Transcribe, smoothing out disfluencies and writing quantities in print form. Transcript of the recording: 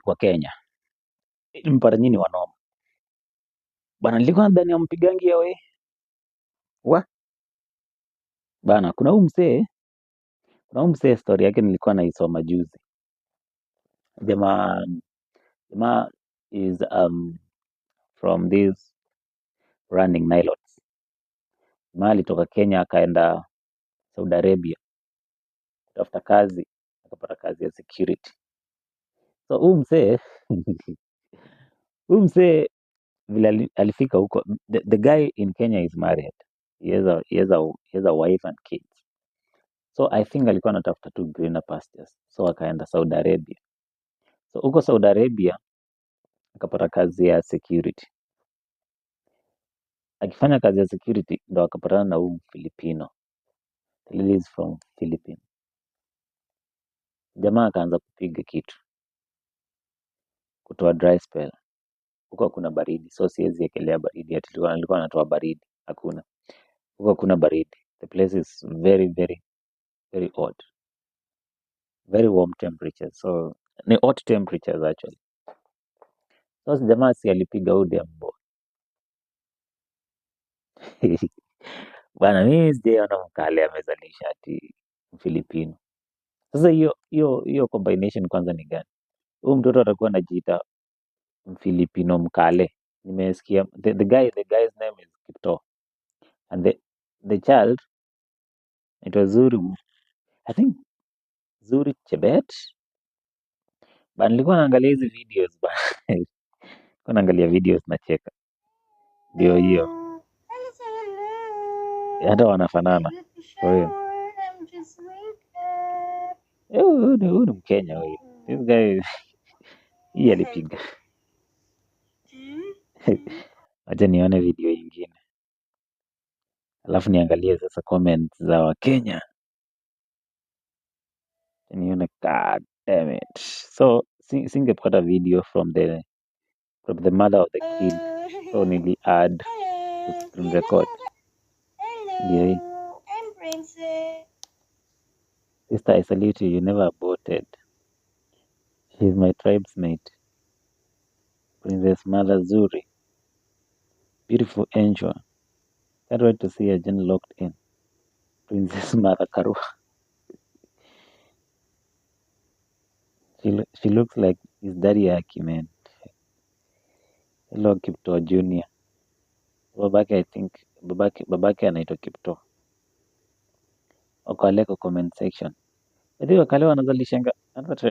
Kwa Kenya. Mpara nyini wanoma. Bana nilikuwa nadhani ampigangi ya we. Bana kuna huyu msee story yake nilikuwa naisoma juzi. Jamaa is from this running nylots. Jamaa alitoka Kenya akaenda Saudi Arabia kutafuta kazi, akapata kazi ya security. So huyu msee vile alifika huko, the guy in Kenya is married. He has a wife and kids. So I think alikuwa anatafuta tu greener pastures. So akaenda Saudi Arabia. So huko Saudi Arabia akapata kazi ya security. Akifanya kazi ya security ndo akapatana na huyu Filipino. The lady is from Philippines. Jamaa akaanza kupiga kitu, kutoa dry spell. Huko hakuna baridi, so siwezi ekelea baridi. Ati alikuwa anatoa baridi, hakuna. Huko hakuna baridi. The place is very very very hot. Very warm temperatures. So ni hot temperatures actually. So jamaa si alipiga huyu dembo. Bwana mimi sijaona mkale amezalisha ati Filipino. Sasa hiyo combination kwanza ni gani? Huyu mtoto atakuwa anajiita Filipino mkale. Nimesikia the guy's name is Kipto. And the child, it was Zuri. I think Zuri Chebet. But nilikuwa naangalia hizi videos ba. Nilikuwa naangalia videos nacheka. Ndio hiyo. Hata wanafanana. Kwa hiyo. Huyu ni Mkenya huyu. This guy hii alipiga. Acha nione video ingine. Alafu niangalie sasa comments za Wakenya. Nione god damn it. So singepata video from the mother of the kid. So nili add to screen record. Ndio hii. Sister, I salute you. You never aborted. She's my tribesmate. Princess Mother Zuri. Beautiful angel. Can't wait to see her Jen locked in. Princess Mother Karua. She looks like his daddy Aki, man. Hello, Kipto Junior. Babake, I think, babake anaitwa Kipto. Wakaleko comment section. Wakale wanazalishanga,